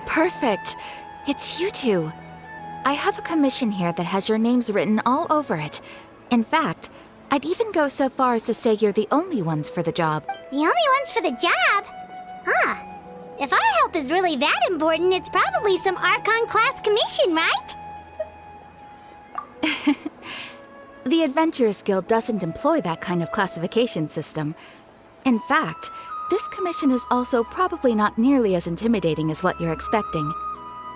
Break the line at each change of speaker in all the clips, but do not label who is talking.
Perfect. It's you two. I have a commission here that has your names written all over it. In fact, I'd even go so far as to say you're the only ones for the job.
The only ones for the job? Huh. If our help is really that important, it's probably some Archon-class commission, right?
The Adventurers Guild doesn't employ that kind of classification system. In fact, this commission is also probably not nearly as intimidating as what you're expecting.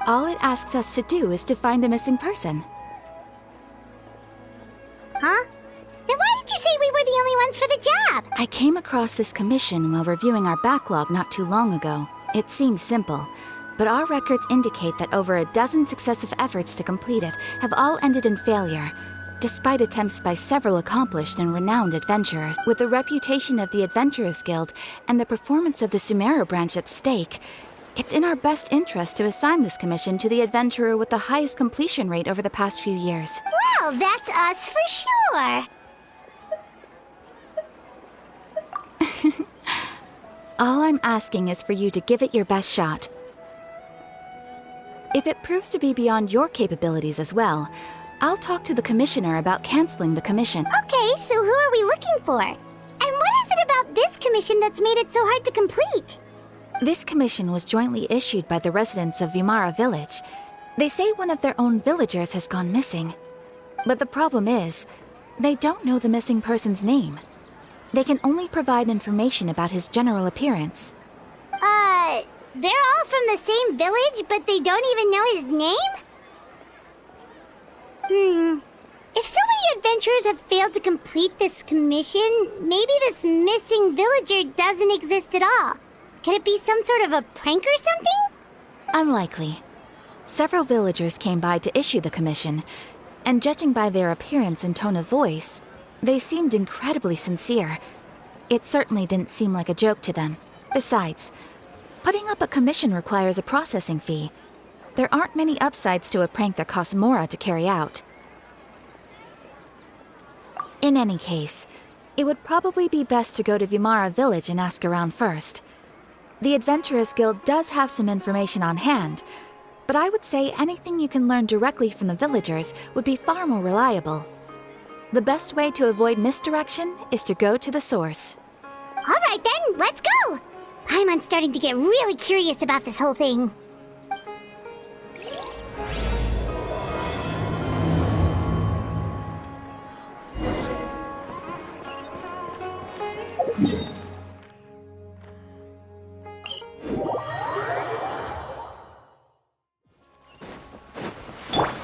All it asks us to do is to find a missing person.
Huh? Then why did you say we were the only ones for the job?
I came across this commission while reviewing our backlog not too long ago. It seems simple, but our records indicate that over a dozen successive efforts to complete it have all ended in failure, despite attempts by several accomplished and renowned adventurers. With the reputation of the Adventurers Guild and the performance of the Sumeru branch at stake, it's in our best interest to assign this commission to the adventurer with the highest completion rate over the past few years.
Well, that's us for sure.
All I'm asking is for you to give it your best shot. If it proves to be beyond your capabilities as well, I'll talk to the commissioner about canceling the commission.
Okay, so who are we looking for? And what is it about this commission that's made it so hard to complete?
This commission was jointly issued by the residents of Vimara Village. They say one of their own villagers has gone missing. But the problem is, they don't know the missing person's name. They can only provide information about his general appearance.
They're all from the same village, but they don't even know his name? If so many adventurers have failed to complete this commission, maybe this missing villager doesn't exist at all. Could it be some sort of a prank or something?
Unlikely. Several villagers came by to issue the commission, and judging by their appearance and tone of voice, they seemed incredibly sincere. It certainly didn't seem like a joke to them. Besides, putting up a commission requires a processing fee. There aren't many upsides to a prank that costs Mora to carry out. In any case, it would probably be best to go to Vimara Village and ask around first. The Adventurers Guild does have some information on hand, but I would say anything you can learn directly from the villagers would be far more reliable. The best way to avoid misdirection is to go to the source.
All right then, let's go! I'm starting to get really curious about this whole thing.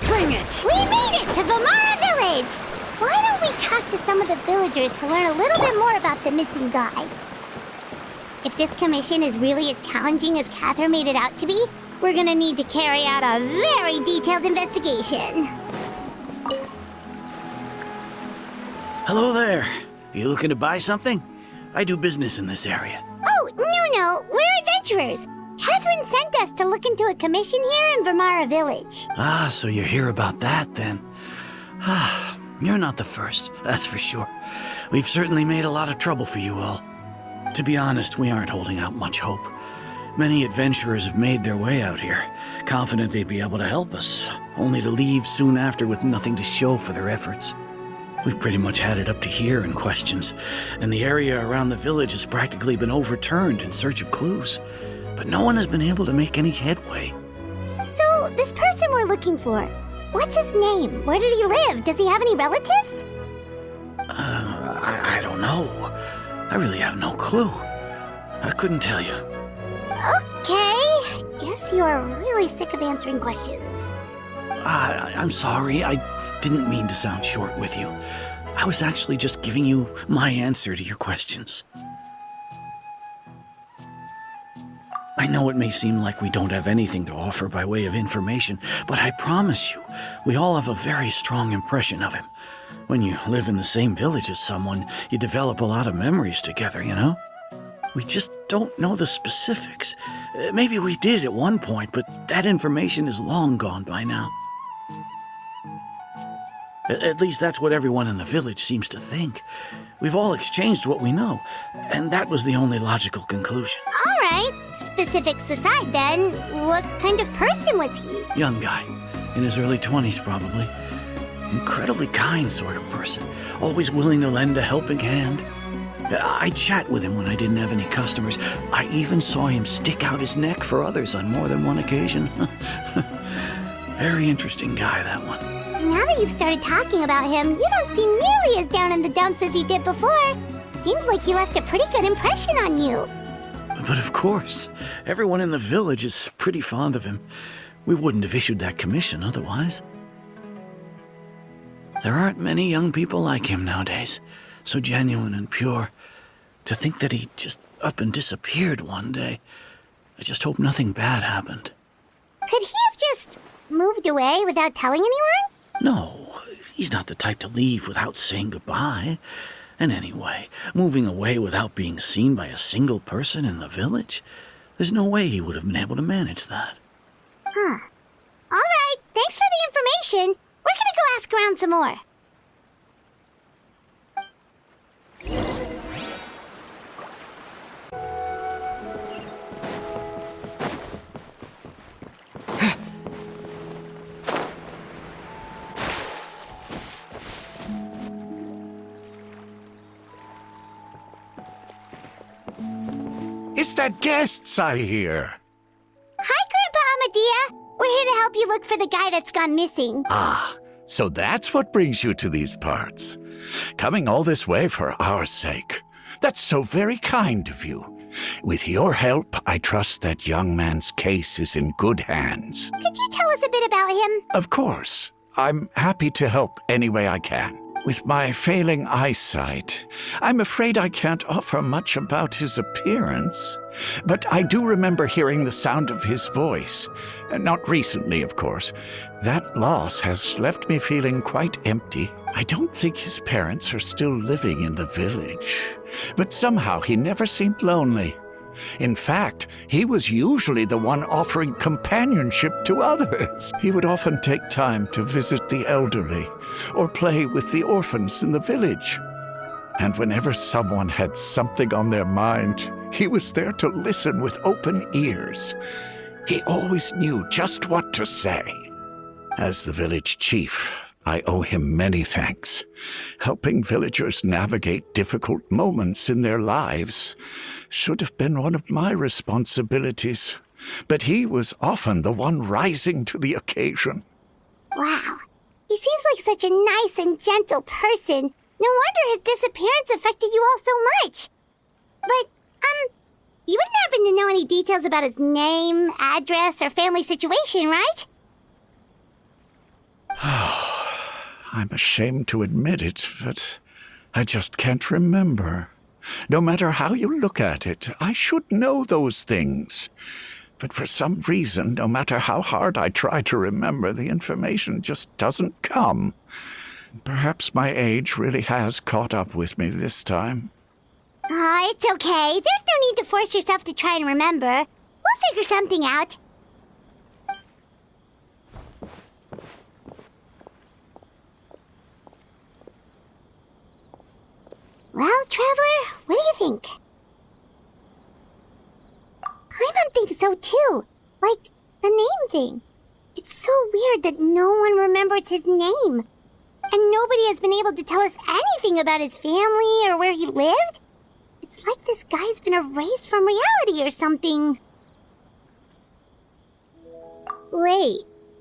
Bring it!
We made it to Vimara Village! Why don't we talk to some of the villagers to learn a little bit more about the missing guy? If this commission is really as challenging as Catherine made it out to be, we're gonna need to carry out a very detailed investigation.
Hello there. You looking to buy something? I do business in this area.
Oh, no, we're adventurers. Catherine sent us to look into a commission here in Vimara Village.
Ah, so you're here about that then. Ah, you're not the first, that's for sure. We've certainly made a lot of trouble for you all. To be honest, we aren't holding out much hope. Many adventurers have made their way out here, confident they'd be able to help us, only to leave soon after with nothing to show for their efforts. We've pretty much had it up to here in questions, and the area around the village has practically been overturned in search of clues. But no one has been able to make any headway.
So, this person we're looking for, what's his name? Where did he live? Does he have any relatives?
I don't know. I really have no clue. I couldn't tell you.
Okay, guess you're really sick of answering questions.
I'm sorry, I didn't mean to sound short with you. I was actually just giving you my answer to your questions. I know it may seem like we don't have anything to offer by way of information, but I promise you, we all have a very strong impression of him. When you live in the same village as someone, you develop a lot of memories together, you know? We just don't know the specifics. Maybe we did at one point, but that information is long gone by now. At least that's what everyone in the village seems to think. We've all exchanged what we know, and that was the only logical conclusion.
All right, specifics aside then, what kind of person was he?
Young guy, in his early 20s probably. Incredibly kind sort of person, always willing to lend a helping hand. I'd chat with him when I didn't have any customers. I even saw him stick out his neck for others on more than one occasion. Very interesting guy, that one.
Now that you've started talking about him, you don't seem nearly as down in the dumps as you did before. Seems like he left a pretty good impression on you.
But of course, everyone in the village is pretty fond of him. We wouldn't have issued that commission otherwise. There aren't many young people like him nowadays, so genuine and pure. To think that he just up and disappeared one day. I just hope nothing bad happened.
Could he have just moved away without telling anyone?
No, he's not the type to leave without saying goodbye. And anyway, moving away without being seen by a single person in the village? There's no way he would have been able to manage that.
Huh. All right, thanks for the information. We're gonna go ask around some more.
It's the guests I hear.
Hi, Grandpa Amadea. We're here to help you look for the guy that's gone missing.
Ah, so that's what brings you to these parts. Coming all this way for our sake. That's so very kind of you. With your help, I trust that young man's case is in good hands.
Could you tell us a bit about him?
Of course. I'm happy to help any way I can. With my failing eyesight, I'm afraid I can't offer much about his appearance. But I do remember hearing the sound of his voice. Not recently, of course. That loss has left me feeling quite empty. I don't think his parents are still living in the village. But somehow he never seemed lonely. In fact, he was usually the one offering companionship to others. He would often take time to visit the elderly or play with the orphans in the village. And whenever someone had something on their mind, he was there to listen with open ears. He always knew just what to say. As the village chief, I owe him many thanks. Helping villagers navigate difficult moments in their lives should have been one of my responsibilities, but he was often the one rising to the occasion.
Wow. He seems like such a nice and gentle person. No wonder his disappearance affected you all so much. But, you wouldn't happen to know any details about his name, address, or family situation, right?
I'm ashamed to admit it, but I just can't remember. No matter how you look at it, I should know those things. But for some reason, no matter how hard I try to remember, the information just doesn't come. Perhaps my age really has caught up with me this time.
It's okay. There's no need to force yourself to try and remember. We'll figure something out. Well, Traveler, what do you think? Paimon thinks so too. Like, the name thing. It's so weird that no one remembers his name. And nobody has been able to tell us anything about his family or where he lived. It's like this guy's been erased from reality or something. Wait,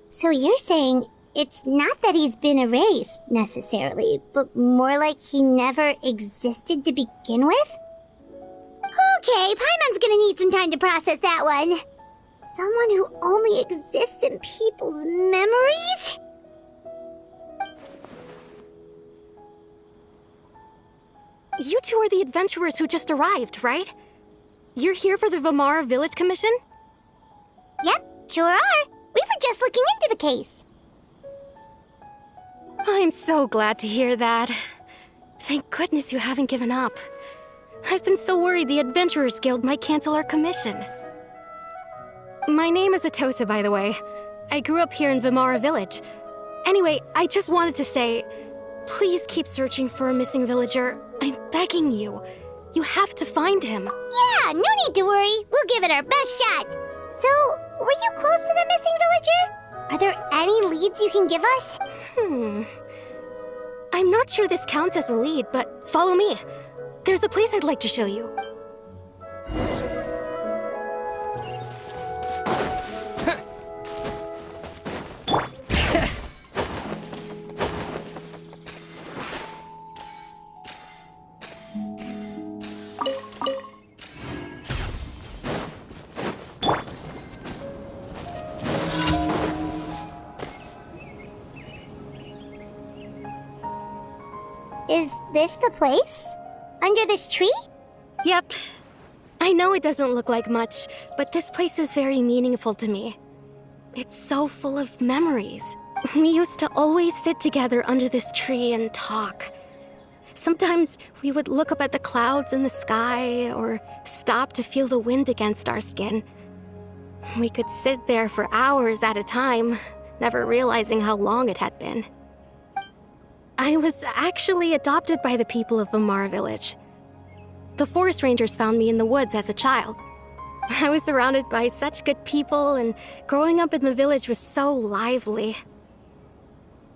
so you're saying it's not that he's been erased, necessarily, but more like he never existed to begin with? Okay, Paimon's gonna need some time to process that one. Someone who only exists in people's memories?
You two are the adventurers who just arrived, right? You're here for the Vamara Village Commission?
Yep, sure are. We were just looking into the case.
I'm so glad to hear that. Thank goodness you haven't given up. I've been so worried the Adventurers Guild might cancel our commission. My name is Atosa, by the way. I grew up here in Vimara Village. Anyway, I just wanted to say, please keep searching for a missing villager. I'm begging you. You have to find him.
Yeah, no need to worry. We'll give it our best shot. So, were you close to the missing villager? Are there any leads you can give us?
I'm not sure this counts as a lead, but follow me. There's a place I'd like to show you.
Is this the place? Under this tree?
Yep. I know it doesn't look like much, but this place is very meaningful to me. It's so full of memories. We used to always sit together under this tree and talk. Sometimes we would look up at the clouds in the sky or stop to feel the wind against our skin. We could sit there for hours at a time, never realizing how long it had been. I was actually adopted by the people of Vimara Village. The forest rangers found me in the woods as a child. I was surrounded by such good people, and growing up in the village was so lively.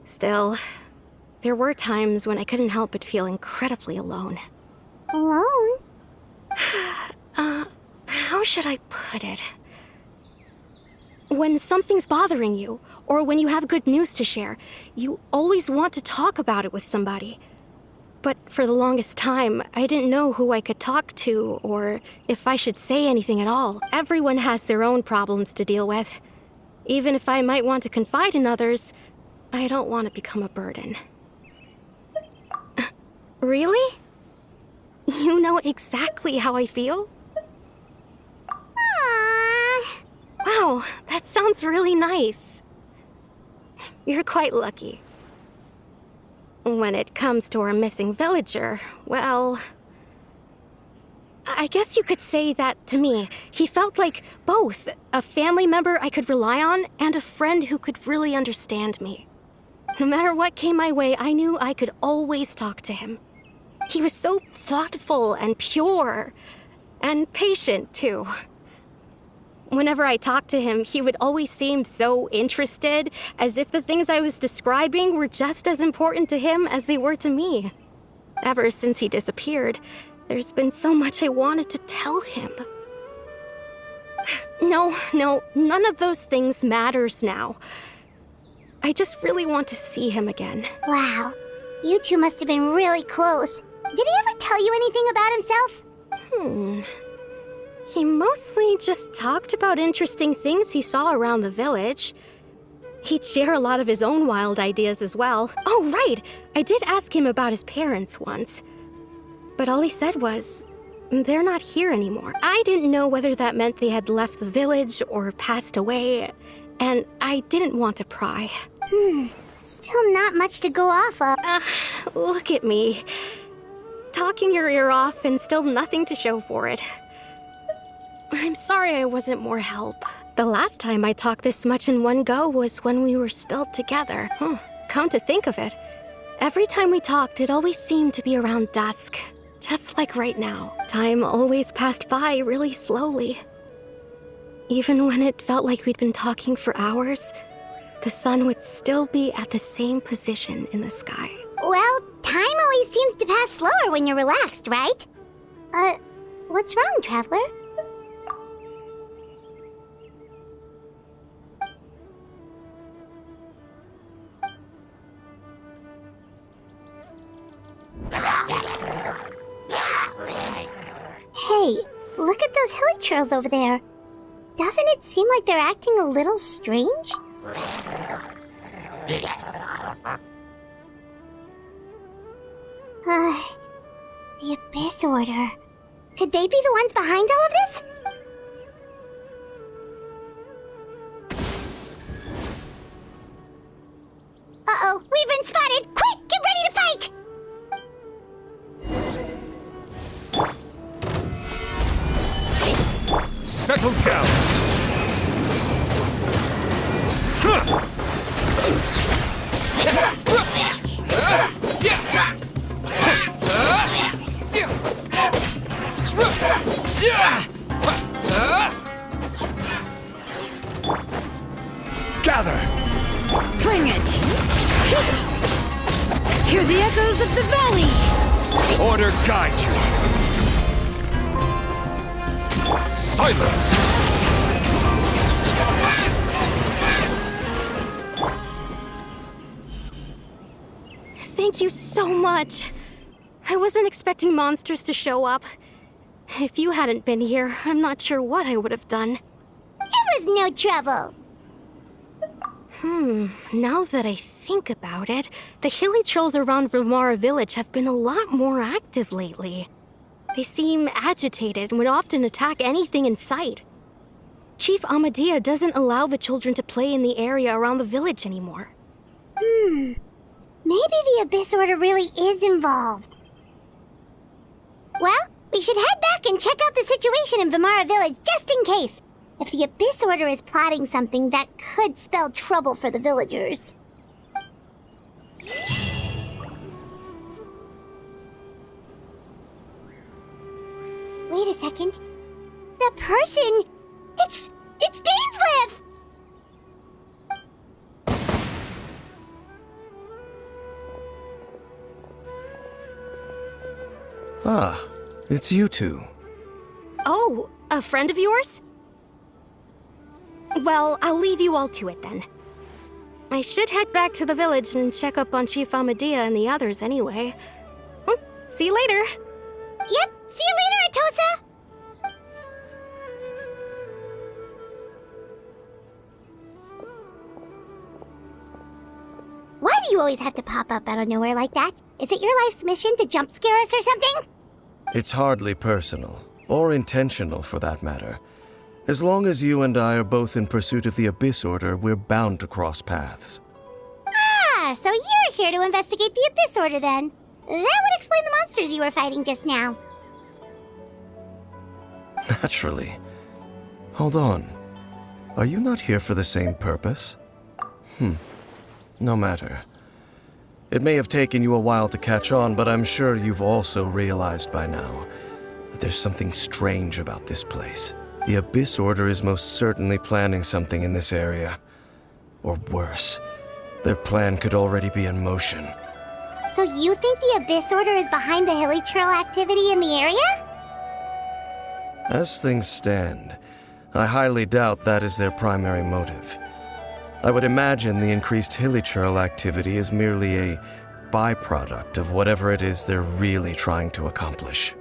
Still, there were times when I couldn't help but feel incredibly alone.
Alone?
How should I put it? When something's bothering you, or when you have good news to share, you always want to talk about it with somebody. But for the longest time, I didn't know who I could talk to, or if I should say anything at all. Everyone has their own problems to deal with. Even if I might want to confide in others, I don't want to become a burden. Really? You know exactly how I feel?
Aww.
Wow, that sounds really nice. You're quite lucky. When it comes to our missing villager, well, I guess you could say that to me. He felt like both a family member I could rely on and a friend who could really understand me. No matter what came my way, I knew I could always talk to him. He was so thoughtful and pure, and patient, too. Whenever I talked to him, he would always seem so interested, as if the things I was describing were just as important to him as they were to me. Ever since he disappeared, there's been so much I wanted to tell him. No, none of those things matters now. I just really want to see him again.
Wow. You two must have been really close. Did he ever tell you anything about himself?
He mostly just talked about interesting things he saw around the village. He'd share a lot of his own wild ideas as well. Oh, right! I did ask him about his parents once. But all he said was, they're not here anymore. I didn't know whether that meant they had left the village or passed away, and I didn't want to pry.
Still not much to go off of.
Look at me. Talking your ear off and still nothing to show for it. I'm sorry I wasn't more help. The last time I talked this much in one go was when we were still together. Come to think of it, every time we talked, it always seemed to be around dusk. Just like right now. Time always passed by really slowly. Even when it felt like we'd been talking for hours, the sun would still be at the same position in the sky.
Well, time always seems to pass slower when you're relaxed, right? What's wrong, Traveler? Hey, look at those hilly trails over there. Doesn't it seem like they're acting a little strange? The Abyss Order. Could they be the ones behind all of this? Uh-oh, we've been spotted! Quick, get ready to fight!
gather!
Bring it! Hear the echoes of the valley!
Order guide you. Silence!
Thank you so much. I wasn't expecting monsters to show up. If you hadn't been here, I'm not sure what I would have done.
It was no trouble.
Now that I think about it, the hilly trolls around Vimara village have been a lot more active lately. They seem agitated and would often attack anything in sight. Chief Amadea doesn't allow the children to play in the area around the village anymore.
Maybe the Abyss Order really is involved. Well, we should head back and check out the situation in Vimara village just in case. If the Abyss Order is plotting something that could spell trouble for the villagers. Wait a second. That person... It's Dainsleif!
Ah, it's you two.
Oh, a friend of yours? Well, I'll leave you all to it then. I should head back to the village and check up on Chief Amadea and the others anyway. Well, see you later.
Yep, see you later, Atosa! Why do you always have to pop up out of nowhere like that? Is it your life's mission to jump scare us or something?
It's hardly personal, or intentional for that matter. As long as you and I are both in pursuit of the Abyss Order, we're bound to cross paths.
Ah, so you're here to investigate the Abyss Order then. That would explain the monsters you were fighting just now.
Naturally. Hold on. Are you not here for the same purpose? No matter. It may have taken you a while to catch on, but I'm sure you've also realized by now that there's something strange about this place. The Abyss Order is most certainly planning something in this area. Or worse, their plan could already be in motion.
So you think the Abyss Order is behind the hilly trail activity in the area?
As things stand, I highly doubt that is their primary motive. I would imagine the increased hilly trail activity is merely a byproduct of whatever it is they're really trying to accomplish.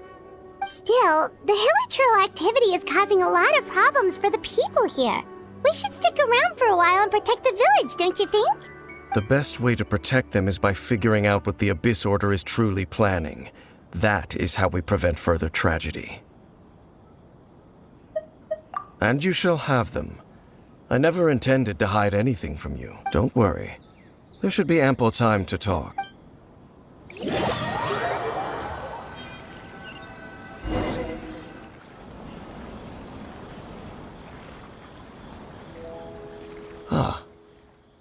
Still, the hilly trail activity is causing a lot of problems for the people here. We should stick around for a while and protect the village, don't you think?
The best way to protect them is by figuring out what the Abyss Order is truly planning. That is how we prevent further tragedy. And you shall have them. I never intended to hide anything from you. Don't worry. There should be ample time to talk.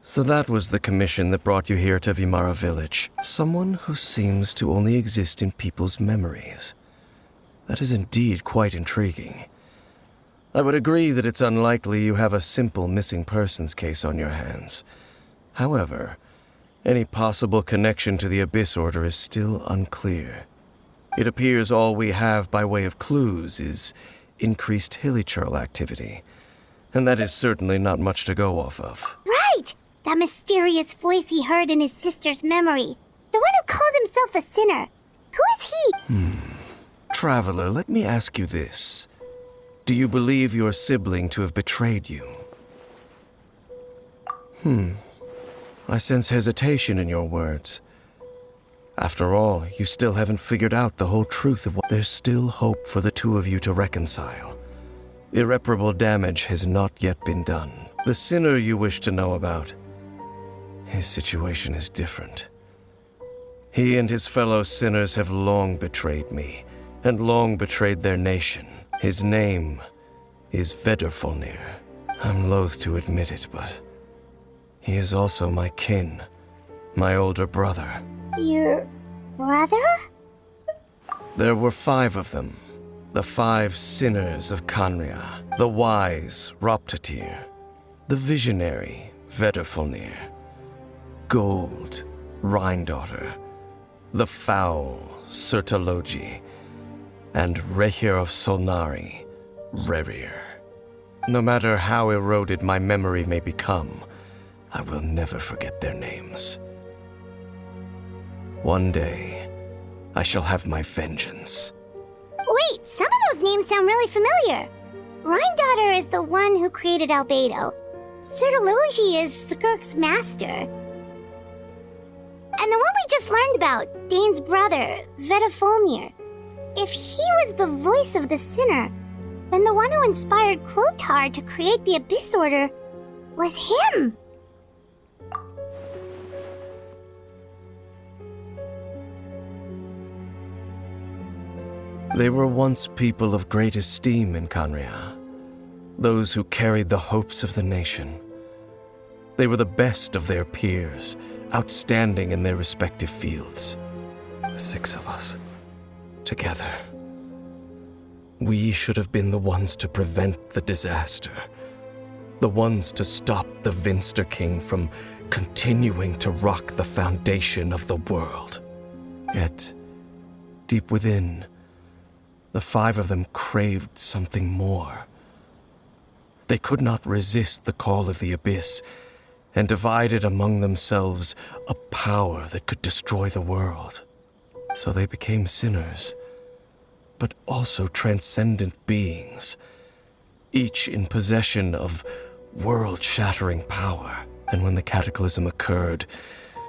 So that was the commission that brought you here to Vimara village. Someone who seems to only exist in people's memories. That is indeed quite intriguing. I would agree that it's unlikely you have a simple missing persons case on your hands. However, any possible connection to the Abyss Order is still unclear. It appears all we have by way of clues is increased hilly trail activity, and that is certainly not much to go off of.
Right! That mysterious voice he heard in his sister's memory. The one who called himself a sinner. Who is he?
Traveler, let me ask you this. Do you believe your sibling to have betrayed you? I sense hesitation in your words. After all, you still haven't figured out the whole truth of what... There's still hope for the two of you to reconcile. Irreparable damage has not yet been done. The sinner you wish to know about, his situation is different. He and his fellow sinners have long betrayed me, and long betrayed their nation. His name is Vedderfolnir. I'm loath to admit it, but he is also my kin, my older brother.
Your brother?
There were 5 of them, the 5 sinners of Kanria, the wise Roptatir, the visionary Vedderfolnir, Gold, Rhindaughter, the Foul, Sertologi, and Rehir of Solnari, Rerir. No matter how eroded my memory may become, I will never forget their names. One day, I shall have my vengeance.
Wait, some of those names sound really familiar. Rhindaughter is the one who created Albedo. Sertologi is Skirk's master. And the one we just learned about, Dane's brother, Vedderfolnir. If he was the voice of the sinner, then the one who inspired Clothar to create the Abyss Order was him.
They were once people of great esteem in Khaenri'ah, those who carried the hopes of the nation. They were the best of their peers, outstanding in their respective fields. The 6 of us, together. We should have been the ones to prevent the disaster, the ones to stop the Vinster King from continuing to rock the foundation of the world. Yet, deep within, the 5 of them craved something more. They could not resist the call of the Abyss, and divided among themselves a power that could destroy the world. So they became sinners, but also transcendent beings, each in possession of world-shattering power. And when the cataclysm occurred,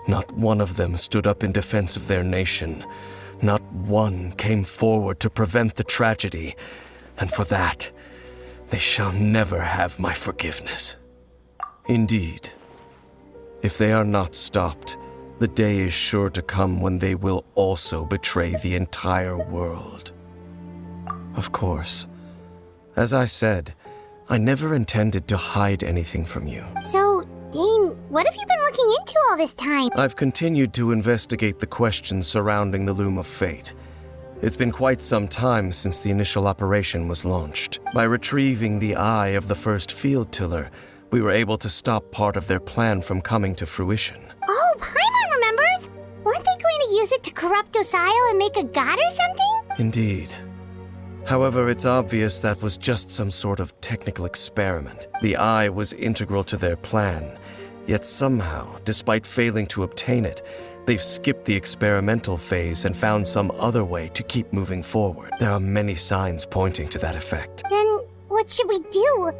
not one of them stood up in defense of their nation. Not one came forward to prevent the tragedy, and for that, they shall never have my forgiveness. Indeed, if they are not stopped, the day is sure to come when they will also betray the entire world. Of course, as I said, I never intended to hide anything from you.
So, Dane, what have you been looking into all this time?
I've continued to investigate the questions surrounding the Loom of Fate. It's been quite some time since the initial operation was launched. By retrieving the eye of the first field tiller, we were able to stop part of their plan from coming to fruition.
Oh, Paimon remembers! Weren't they going to use it to corrupt Osiel and make a god or something?
Indeed. However, it's obvious that was just some sort of technical experiment. The eye was integral to their plan, yet somehow, despite failing to obtain it, they've skipped the experimental phase and found some other way to keep moving forward. There are many signs pointing to that effect.
Then, what should we do?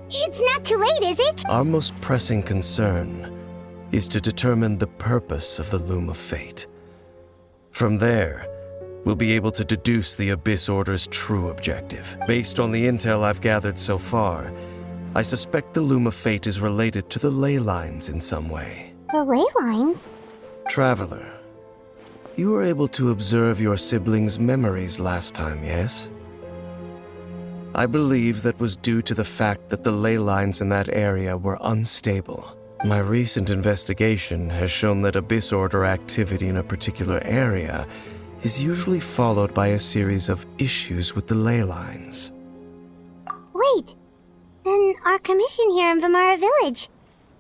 It's not too late, is it?
Our most pressing concern is to determine the purpose of the Loom of Fate. From there, we'll be able to deduce the Abyss Order's true objective. Based on the intel I've gathered so far, I suspect the Loom of Fate is related to the ley lines in some way.
The ley lines?
Traveler, you were able to observe your siblings' memories last time, yes? I believe that was due to the fact that the ley lines in that area were unstable. My recent investigation has shown that Abyss Order activity in a particular area is usually followed by a series of issues with the ley lines.
Wait, then our commission here in Vimara Village,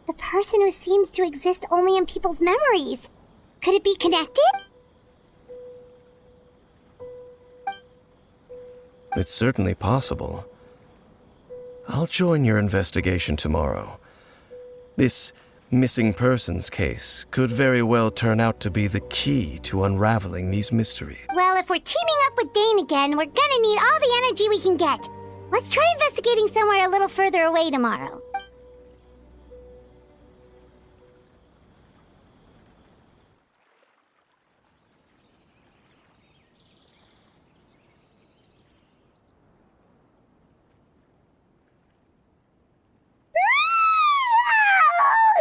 the person who seems to exist only in people's memories, could it be connected?
It's certainly possible. I'll join your investigation tomorrow. This missing persons case could very well turn out to be the key to unraveling these mysteries.
Well, if we're teaming up with Dane again, we're gonna need all the energy we can get. Let's try investigating somewhere a little further away tomorrow.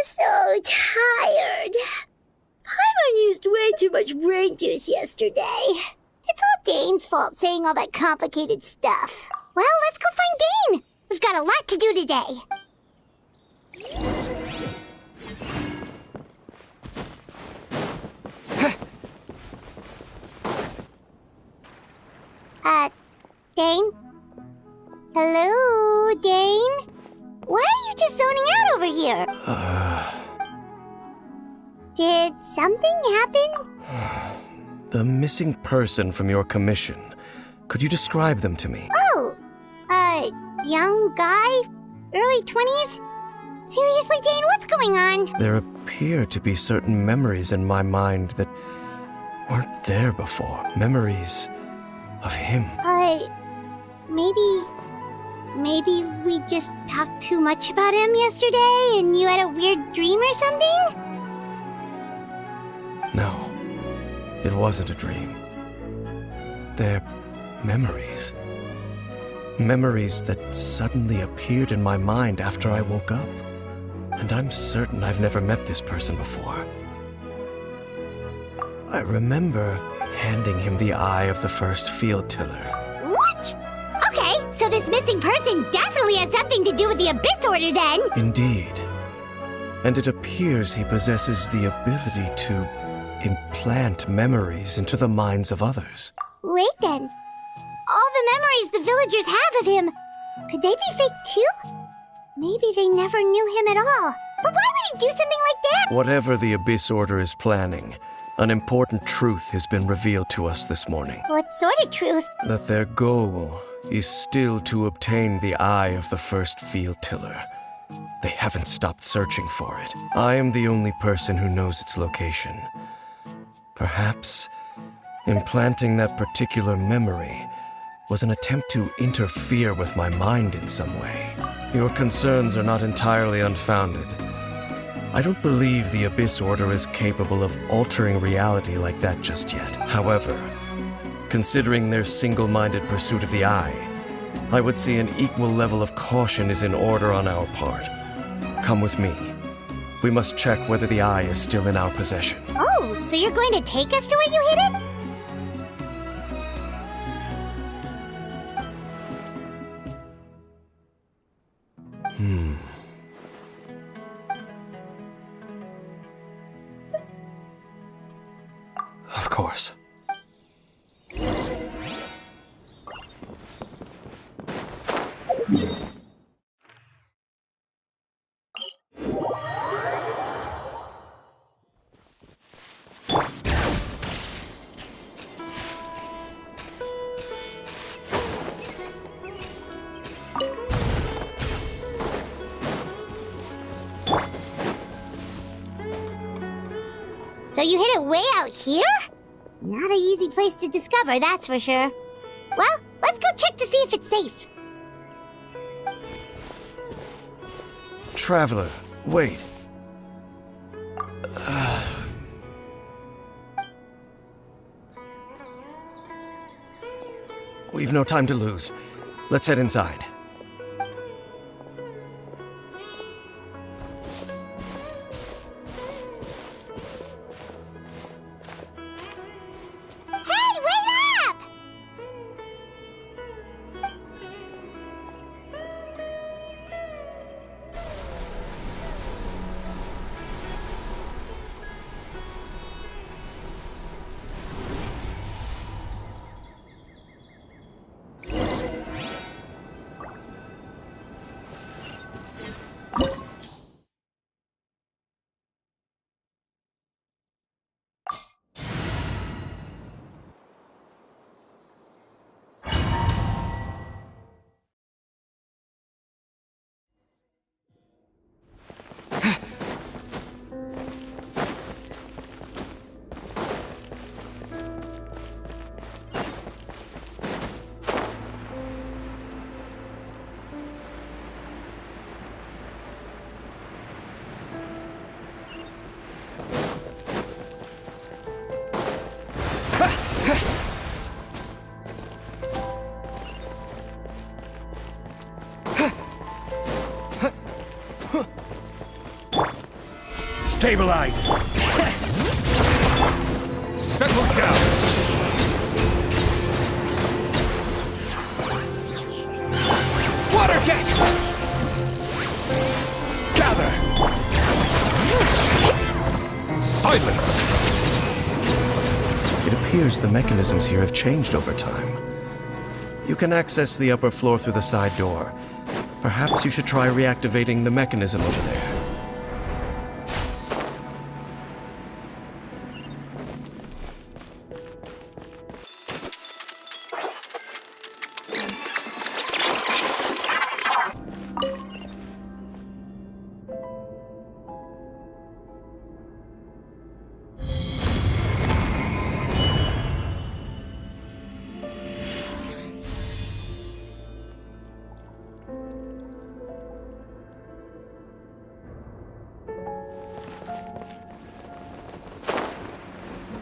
So tired. Paimon used way too much brain juice yesterday. It's all Dane's fault saying all that complicated stuff. Well, let's go find Dane. We've got a lot to do today. Dane? Hello, Dane? Why are you just zoning out over here? here? Did something happen?
The missing person from your commission. Could you describe them to me?
Oh, young guy? Early 20s? Seriously, Dane, what's going on?
There appear to be certain memories in my mind that weren't there before. Memories of him.
Maybe we just talked too much about him yesterday and you had a weird dream or something?
No, it wasn't a dream. They're memories. Memories that suddenly appeared in my mind after I woke up. And I'm certain I've never met this person before. I remember handing him the eye of the first field tiller.
What? Okay, so this missing person definitely has something to do with the Abyss Order then!
Indeed. And it appears he possesses the ability to implant memories into the minds of others.
Wait then. All the memories the villagers have of him, could they be fake too? Maybe they never knew him at all. But why would he do something like that?
Whatever the Abyss Order is planning, an important truth has been revealed to us this morning.
What sort of truth?
That their goal is still to obtain the eye of the first field tiller. They haven't stopped searching for it. I am the only person who knows its location. Perhaps implanting that particular memory was an attempt to interfere with my mind in some way. Your concerns are not entirely unfounded. I don't believe the Abyss Order is capable of altering reality like that just yet. However, considering their single-minded pursuit of the eye, I would say an equal level of caution is in order on our part. Come with me. We must check whether the eye is still in our possession.
Oh, so you're going to take us to where you hid it?
Of course.
So you hid it way out here? Not an easy place to discover, that's for sure. Well, let's go check to see if it's safe.
Traveler, wait. We've no time to lose. Let's head inside.
Hey, wait up!
Stabilize! Settle down! Water jet! Gather! Silence!
It appears the mechanisms here have changed over time. You can access the upper floor through the side door. Perhaps you should try reactivating the mechanism over there.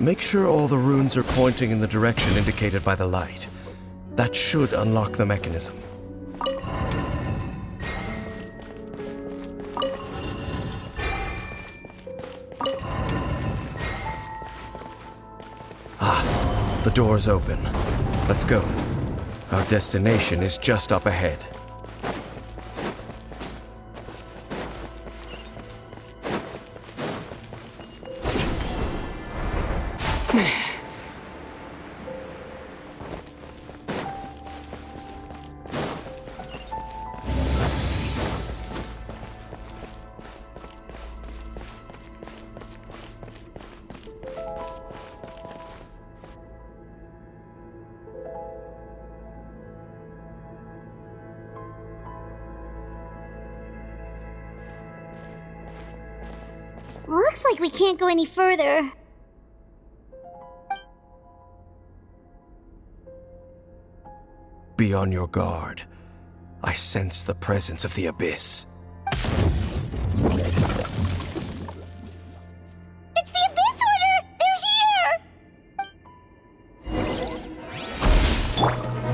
Make sure all the runes are pointing in the direction indicated by the light. That should unlock the mechanism. Ah, the door's open. Let's go. Our destination is just up ahead.
Looks like we can't go any further.
Be on your guard. I sense the presence of the Abyss.
It's the Abyss Order! They're here!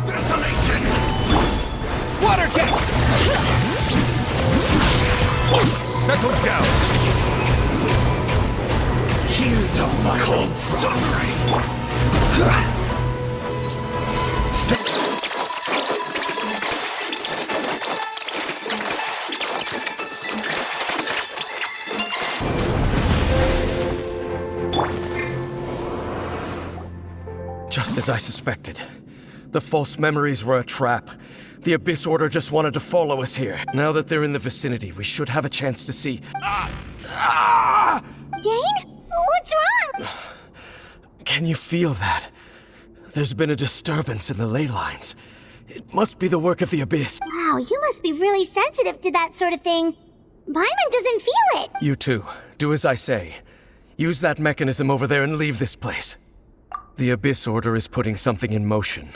Detonation! Water jet! Settle down!
Hear the cold suffering.
Just as I suspected. The false memories were a trap. The Abyss Order just wanted to follow us here. Now that they're in the vicinity, we should have a chance to see.
Dane? What's wrong?
Can you feel that? There's been a disturbance in the ley lines. It must be the work of the Abyss.
Wow, you must be really sensitive to that sort of thing. Paimon doesn't feel it.
You too. Do as I say. Use that mechanism over there and leave this place. The Abyss Order is putting something in motion.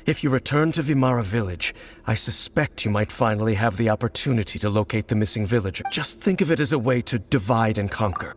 If you return to Vimara Village, I suspect you might finally have the opportunity to locate the missing villager. Just think of it as a way to divide and conquer.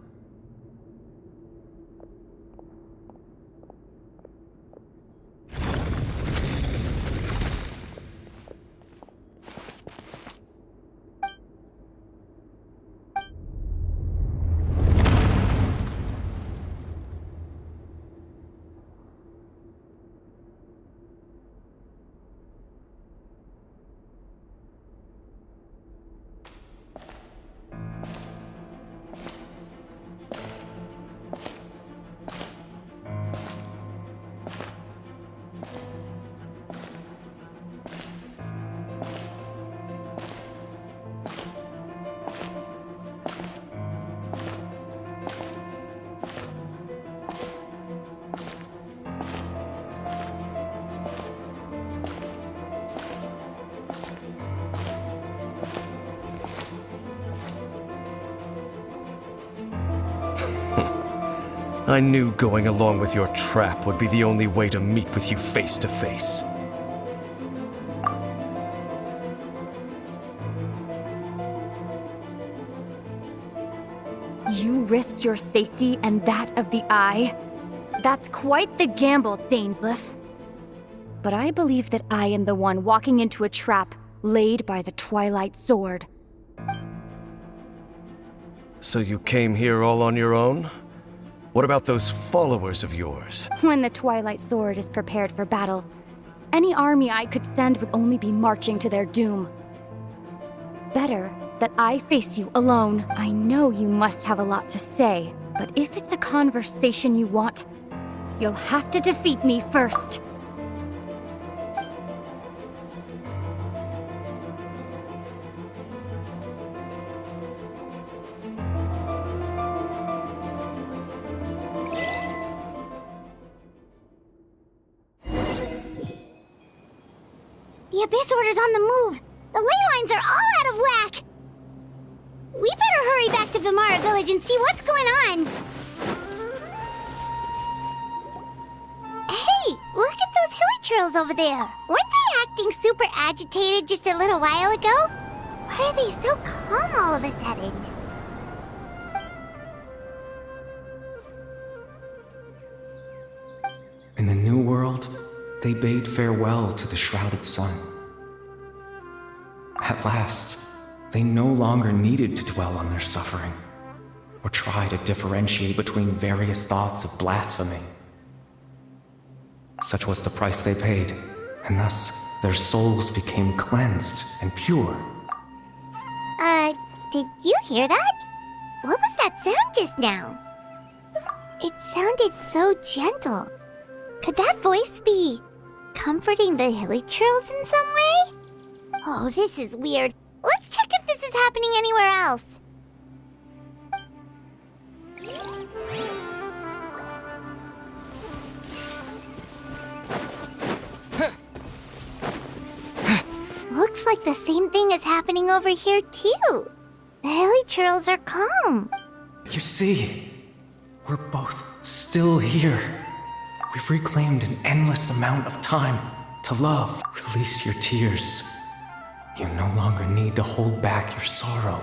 I knew going along with your trap would be the only way to meet with you face to face.
You risked your safety and that of the Eye? That's quite the gamble, Dainsleif. But I believe that I am the one walking into a trap laid by the Twilight Sword.
So you came here all on your own? What about those followers of yours?
When the Twilight Sword is prepared for battle, any army I could send would only be marching to their doom. Better that I face you alone. I know you must have a lot to say, but if it's a conversation you want, you'll have to defeat me first.
The Abyss Order's on the move. The ley lines are all out of whack. We better hurry back to Vimara Village and see what's going on. Hey, look at those hilly trails over there. Weren't they acting super agitated just a little while ago? Why are they so calm all of a sudden?
They bade farewell to the shrouded sun. At last, they no longer needed to dwell on their suffering, or try to differentiate between various thoughts of blasphemy. Such was the price they paid, and thus their souls became cleansed and pure.
Did you hear that? What was that sound just now? It sounded so gentle. Could that voice be comforting the villagers in some way? Oh, this is weird. Let's check if this is happening anywhere else. Looks like the same thing is happening over here, too. The hilly churls are calm.
You see, we're both still here. We've reclaimed an endless amount of time to love. Release your tears. You no longer need to hold back your sorrow.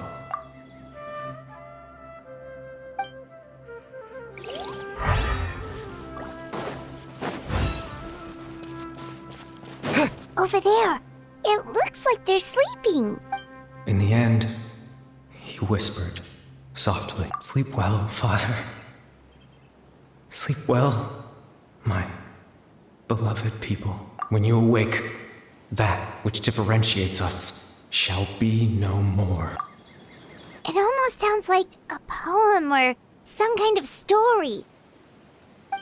Over there. It looks like they're sleeping.
In the end, he whispered softly, "Sleep well, Father. Sleep well, my beloved people. When you awake, that which differentiates us shall be no more."
It almost sounds like a poem or some kind of story.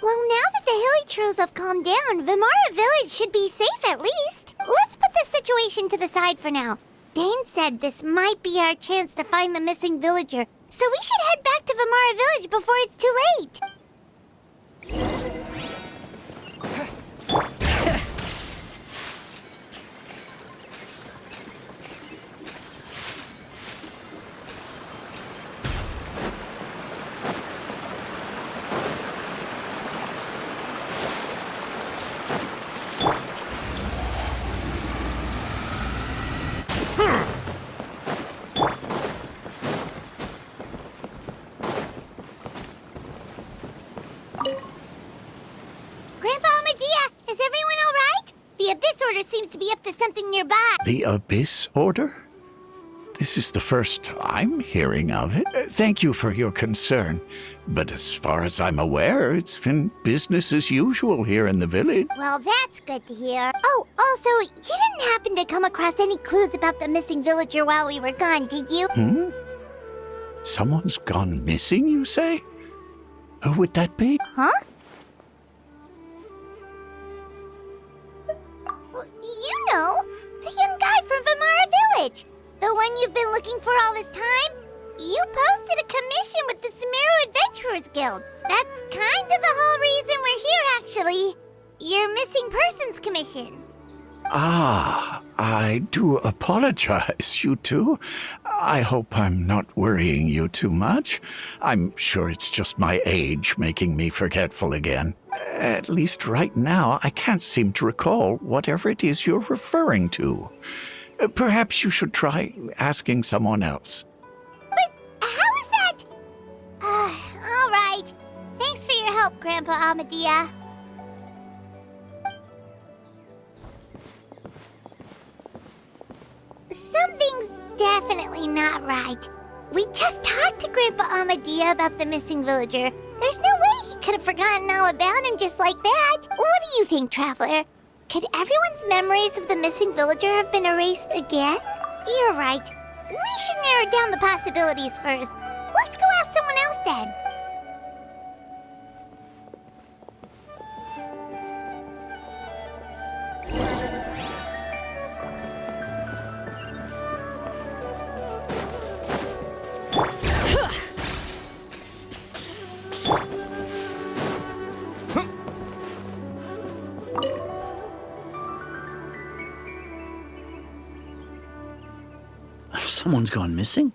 Well, now that the hilly trolls have calmed down, Vimara Village should be safe at least. Let's put this situation to the side for now. Dane said this might be our chance to find the missing villager, so we should head back to Vimara Village before it's too late. Seems to be up to something nearby.
The Abyss Order? This is the first I'm hearing of it. Thank you for your concern. But as far as I'm aware, it's been business as usual here in the village.
Well, that's good to hear. Oh, also, you didn't happen to come across any clues about the missing villager while we were gone, did you?
Someone's gone missing, you say? Who would that be?
Huh? You know, the young guy from Vimara Village. The one you've been looking for all this time. You posted a commission with the Sumeru Adventurers Guild. That's kind of the whole reason we're here, actually. Your missing persons commission.
Ah, I do apologize, you two. I hope I'm not worrying you too much. I'm sure it's just my age making me forgetful again. At least right now, I can't seem to recall whatever it is you're referring to. Perhaps you should try asking someone else.
But how is that? All right. Thanks for your help, Grandpa Amadia. Something's definitely not right. We just talked to Grandpa Amadia about the missing villager. There's no way he could have forgotten all about him just like that. What do you think, Traveler? Could everyone's memories of the missing villager have been erased again? You're right. We should narrow down the possibilities first. Let's go ask someone else then.
Someone's gone missing?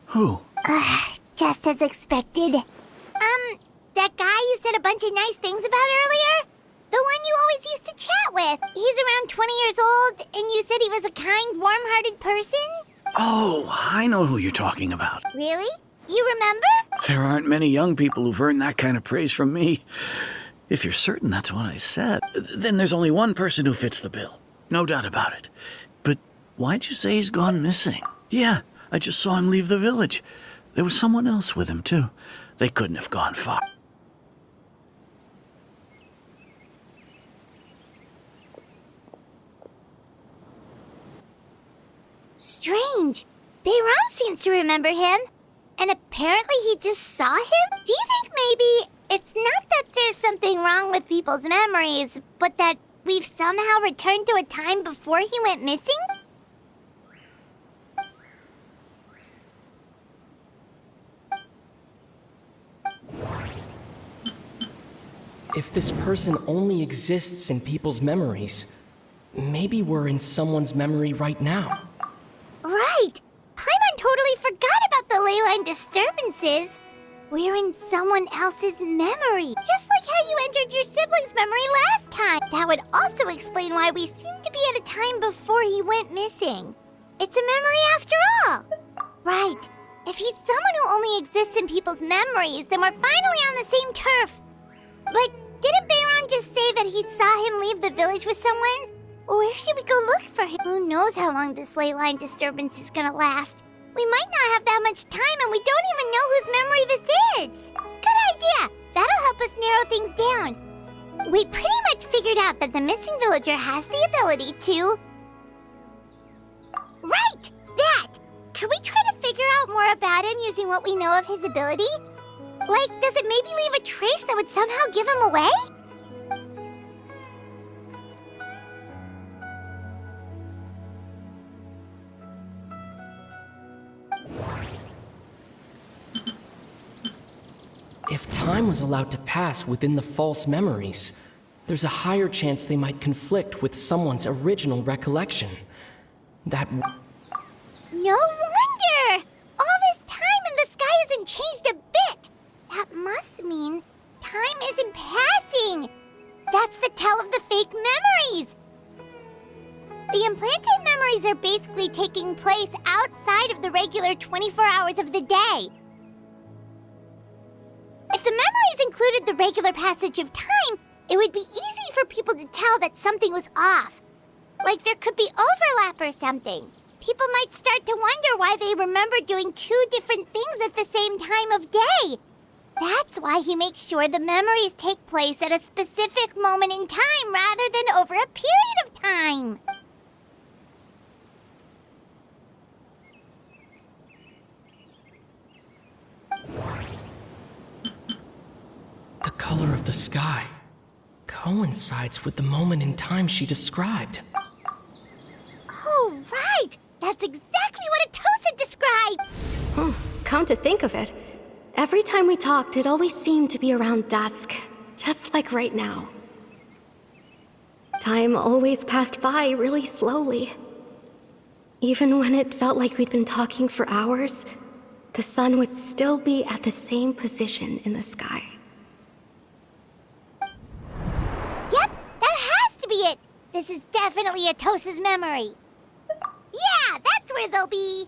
Who?
Just as expected. That guy you said a bunch of nice things about earlier? The one you always used to chat with. He's around 20 years old, and you said he was a kind, warm-hearted person?
Oh, I know who you're talking about.
Really? You remember?
There aren't many young people who've earned that kind of praise from me. If you're certain that's what I said, then there's only one person who fits the bill. No doubt about it. But why'd you say he's gone missing? Yeah, I just saw him leave the village. There was someone else with him, too. They couldn't have gone far.
Strange. Bayram seems to remember him. And apparently he just saw him? Do you think maybe it's not that there's something wrong with people's memories, but that we've somehow returned to a time before he went missing?
If this person only exists in people's memories, maybe we're in someone's memory right now.
Right! Paimon totally forgot about the ley line disturbances. We're in someone else's memory, just like how you entered your sibling's memory last time. That would also explain why we seem to be at a time before he went missing. It's a memory after all. Right. If he's someone who only exists in people's memories, then we're finally on the same turf. But didn't Bayron just say that he saw him leave the village with someone? Where should we go look for him? Who knows how long this ley line disturbance is gonna last? We might not have that much time, and we don't even know whose memory this is. Good idea! That'll help us narrow things down. We pretty much figured out that the missing villager has the ability to... Right! That! Could we try to figure out more about him using what we know of his ability? Like, does it maybe leave a trace that would somehow give him away?
If time was allowed to pass within the false memories, there's a higher chance they might conflict with someone's original recollection. That...
No wonder! All this time and the sky hasn't changed a bit! That must mean time isn't passing! That's the tell of the fake memories! The implanted memories are basically taking place outside of the regular 24 hours of the day. If the memories included the regular passage of time, it would be easy for people to tell that something was off. Like there could be overlap or something. People might start to wonder why they remember doing two different things at the same time of day. That's why he makes sure the memories take place at a specific moment in time rather than over a period of time.
The color of the sky coincides with the moment in time she described.
Oh, right! That's exactly what Atosa described!
Come to think of it, every time we talked, it always seemed to be around dusk, just like right now. Time always passed by really slowly. Even when it felt like we'd been talking for hours, the sun would still be at the same position in the sky.
Yep, that has to be it! This is definitely Atosa's memory. Yeah, that's where they'll be!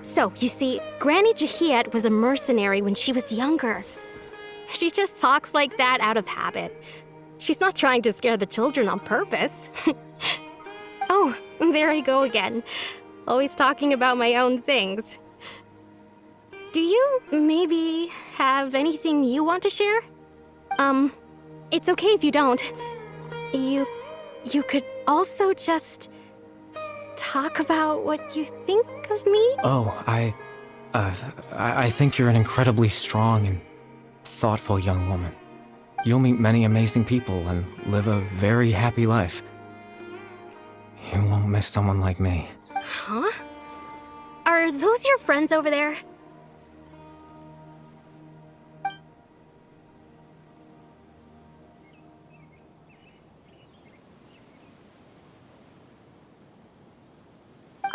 So, you see, Granny Jahiet was a mercenary when she was younger. She just talks like that out of habit. She's not trying to scare the children on purpose. Oh, there I go again. Always talking about my own things. Do you maybe have anything you want to share? It's okay if you don't. You could also just talk about what you think of me?
Oh, I think you're an incredibly strong and thoughtful young woman. You'll meet many amazing people and live a very happy life. You won't miss someone like me.
Huh? Are those your friends over there?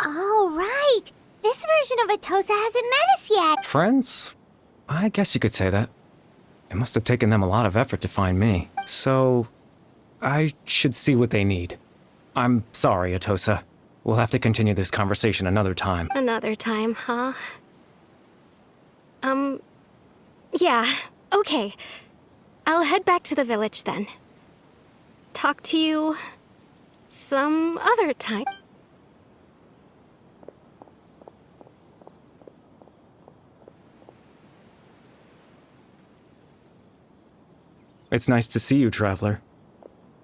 Oh, right! This version of Atosa hasn't met us yet!
Friends? I guess you could say that. It must have taken them a lot of effort to find me. So, I should see what they need. I'm sorry, Atosa. We'll have to continue this conversation another time.
Another time, huh? Yeah, okay. I'll head back to the village then. Talk to you some other time.
It's nice to see you, Traveler.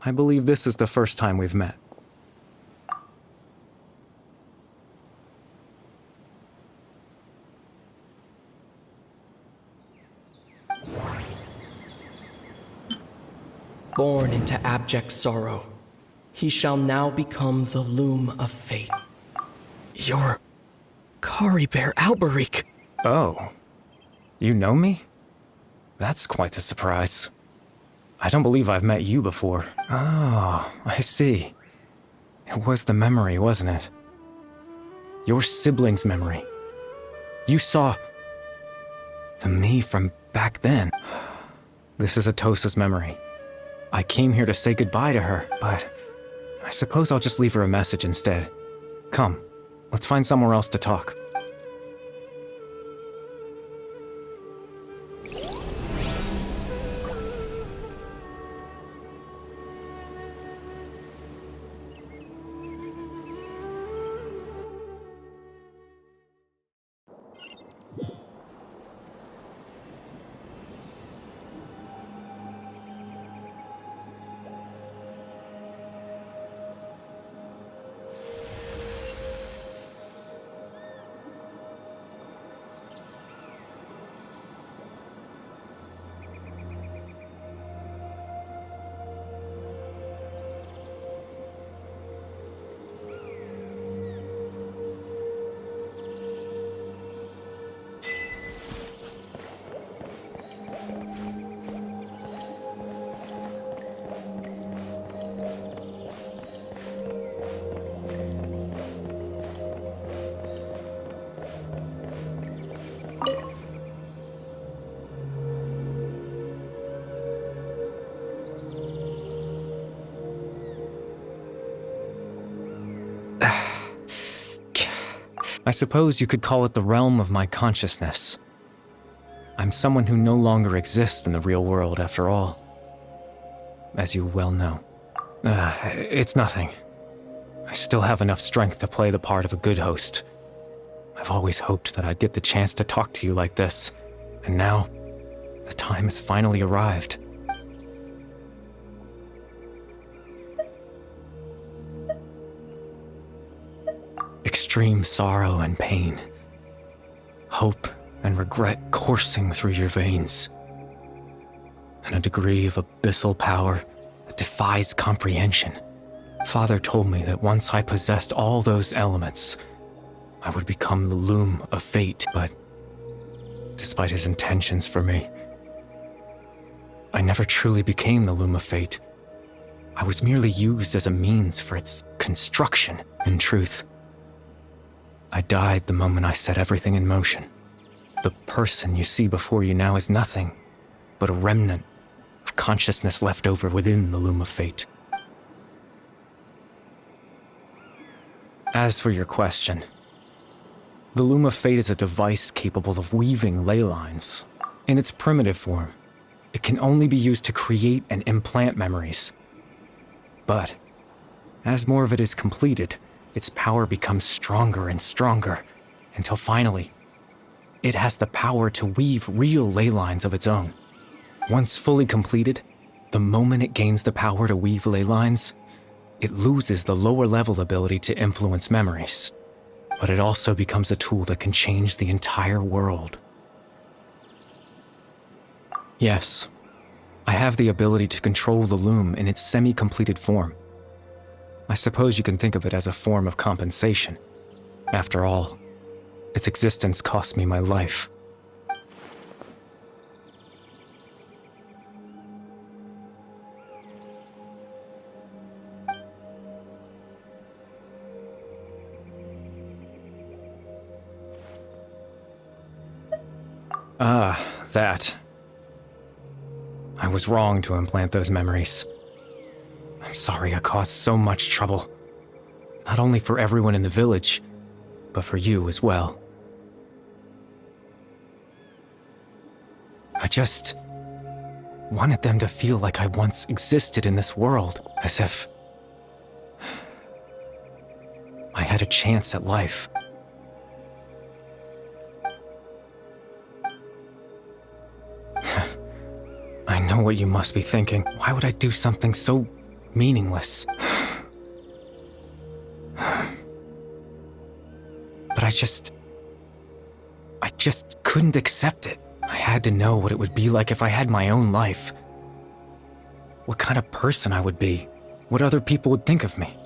I believe this is the first time we've met.
Born into abject sorrow, he shall now become the loom of fate. You're Kari Bear Alberic.
Oh. You know me? That's quite the surprise. I don't believe I've met you before. Oh, I see. It was the memory, wasn't it? Your sibling's memory. You saw the me from back then. This is Atosa's memory. I came here to say goodbye to her, but I suppose I'll just leave her a message instead. Come, let's find somewhere else to talk. I suppose you could call it the realm of my consciousness. I'm someone who no longer exists in the real world, after all. As you well know. It's nothing. I still have enough strength to play the part of a good host. I've always hoped that I'd get the chance to talk to you like this, and now, the time has finally arrived. Extreme sorrow and pain. Hope and regret coursing through your veins. And a degree of abyssal power that defies comprehension. Father told me that once I possessed all those elements, I would become the loom of fate, but despite his intentions for me, I never truly became the loom of fate. I was merely used as a means for its construction. In truth, I died the moment I set everything in motion. The person you see before you now is nothing but a remnant of consciousness left over within the loom of fate. As for your question, the loom of fate is a device capable of weaving ley lines. In its primitive form, it can only be used to create and implant memories. But as more of it is completed, its power becomes stronger and stronger, until finally, it has the power to weave real ley lines of its own. Once fully completed, the moment it gains the power to weave ley lines, it loses the lower level ability to influence memories. But it also becomes a tool that can change the entire world. Yes, I have the ability to control the loom in its semi-completed form. I suppose you can think of it as a form of compensation. After all, its existence cost me my life. That. I was wrong to implant those memories. I'm sorry I caused so much trouble. Not only for everyone in the village, but for you as well. I just wanted them to feel like I once existed in this world, as if I had a chance at life. I know what you must be thinking. Why would I do something so meaningless? But I just couldn't accept it. I had to know what it would be like if I had my own life. What kind of person I would be. What other people would think of me.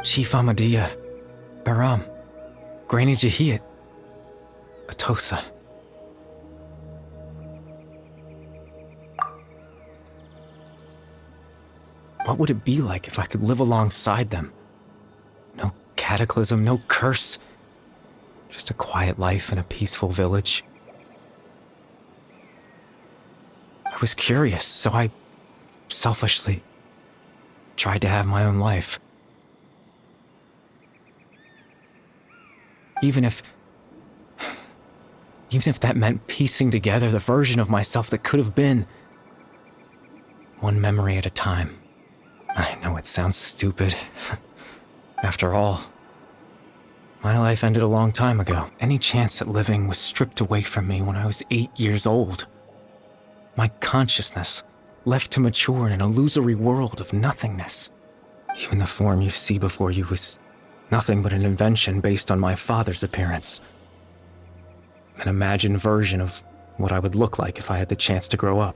Chief Ahmadiyya, Baram, Granny Jahiyat, Atosa. What would it be like if I could live alongside them? No cataclysm, no curse. Just a quiet life in a peaceful village. I was curious, so I selfishly tried to have my own life. Even if that meant piecing together the version of myself that could have been. One memory at a time. I know it sounds stupid. After all, my life ended a long time ago. Any chance at living was stripped away from me when I was 8 years old. My consciousness left to mature in an illusory world of nothingness. Even the form you see before you was nothing but an invention based on my father's appearance. An imagined version of what I would look like if I had the chance to grow up.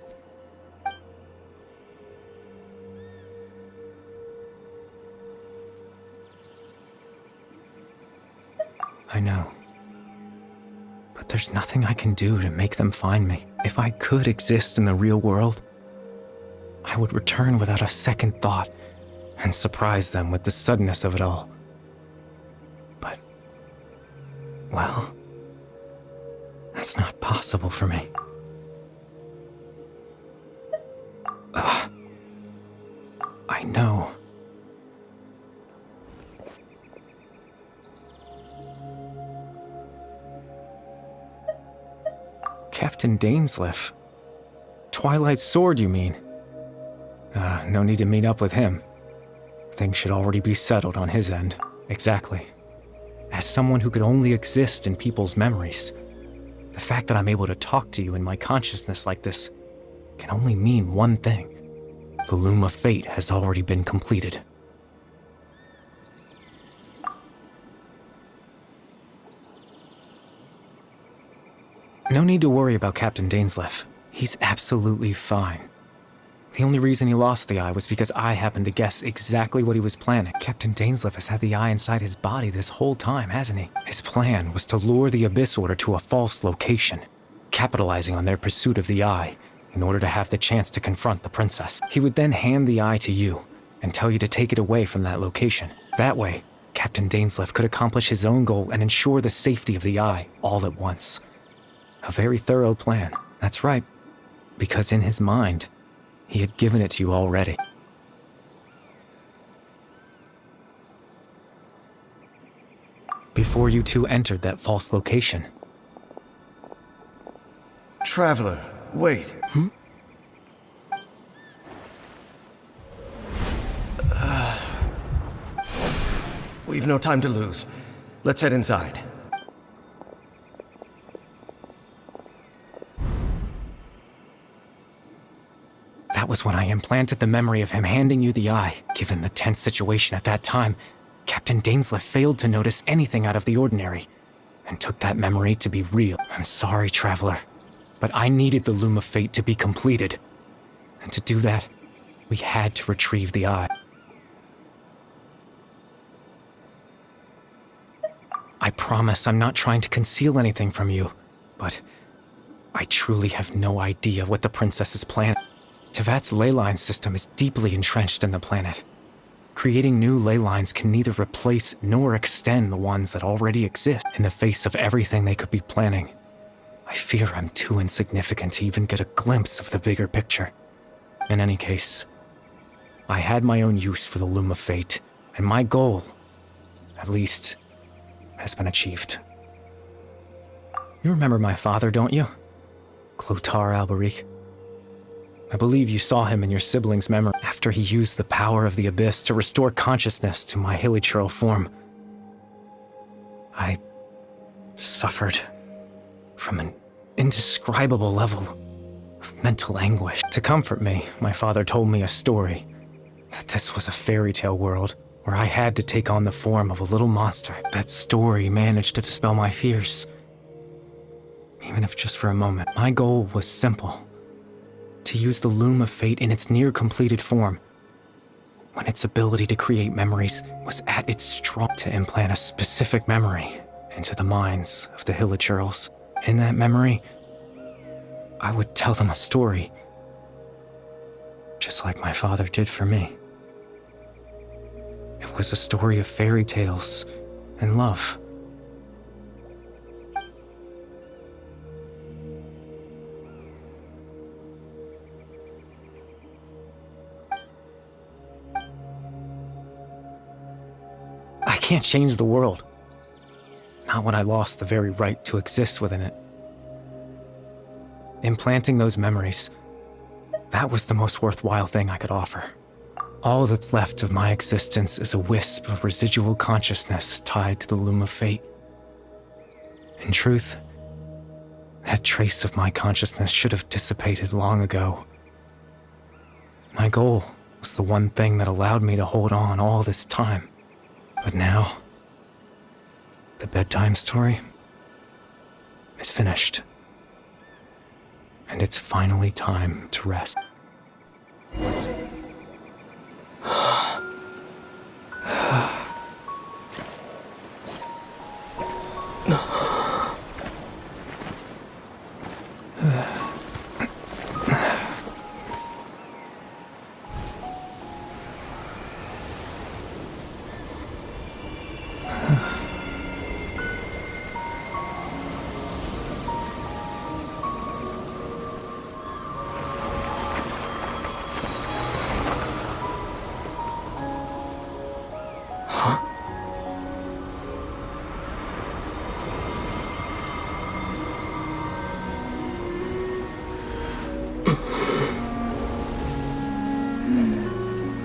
I know. But there's nothing I can do to make them find me. If I could exist in the real world, I would return without a second thought and surprise them with the suddenness of it all. But, well, that's not possible for me. I know. Captain Dainsleif. Twilight's sword, you mean? No need to meet up with him. Things should already be settled on his end. Exactly. As someone who could only exist in people's memories, the fact that I'm able to talk to you in my consciousness like this can only mean one thing. The loom of fate has already been completed. No need to worry about Captain Dainsleif. He's absolutely fine. The only reason he lost the eye was because I happened to guess exactly what he was planning. Captain Dainsleif has had the eye inside his body this whole time, hasn't he? His plan was to lure the Abyss Order to a false location, capitalizing on their pursuit of the eye in order to have the chance to confront the princess. He would then hand the eye to you and tell you to take it away from that location. That way, Captain Dainsleif could accomplish his own goal and ensure the safety of the eye all at once. A very thorough plan, that's right, because in his mind, he had given it to you already. Before you two entered that false location.
Traveler, wait. We've no time to lose. Let's head inside.
That was when I implanted the memory of him handing you the eye. Given the tense situation at that time, Captain Dainsleif failed to notice anything out of the ordinary, and took that memory to be real. I'm sorry, Traveler, but I needed the Loom of Fate to be completed. And to do that, we had to retrieve the eye. I promise I'm not trying to conceal anything from you, but I truly have no idea what the princess is planning. Tevat's ley line system is deeply entrenched in the planet. Creating new ley lines can neither replace nor extend the ones that already exist. In the face of everything they could be planning, I fear I'm too insignificant to even get a glimpse of the bigger picture. In any case, I had my own use for the Loom of Fate, and my goal, at least, has been achieved. You remember my father, don't you? Clotar Alberic. I believe you saw him in your sibling's memory after he used the power of the Abyss to restore consciousness to my hilichurl form. I suffered from an indescribable level of mental anguish. To comfort me, my father told me a story, that this was a fairy tale world where I had to take on the form of a little monster. That story managed to dispel my fears, even if just for a moment. My goal was simple: to use the Loom of Fate in its near-completed form, when its ability to create memories was at its strongest, to implant a specific memory into the minds of the hilichurls. In that memory, I would tell them a story, just like my father did for me. It was a story of fairy tales and love. I can't change the world. Not when I lost the very right to exist within it. Implanting those memories, that was the most worthwhile thing I could offer. All that's left of my existence is a wisp of residual consciousness tied to the Loom of Fate. In truth, that trace of my consciousness should have dissipated long ago. My goal was the one thing that allowed me to hold on all this time. But now, the bedtime story is finished. And it's finally time to rest.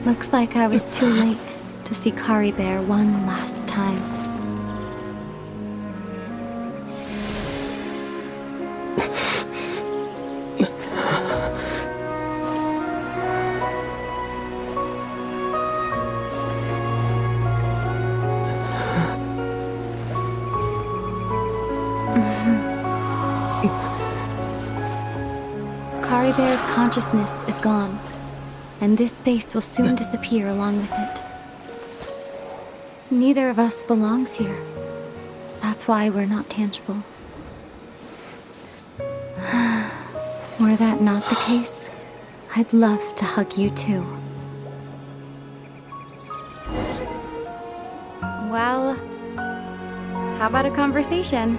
Looks like I was too late to see Kari Bear one last time. Kari Bear's consciousness is gone, and this space will soon disappear along with it. Neither of us belongs here. That's why we're not tangible. Were that not the case, I'd love to hug you too. Well, how about a conversation?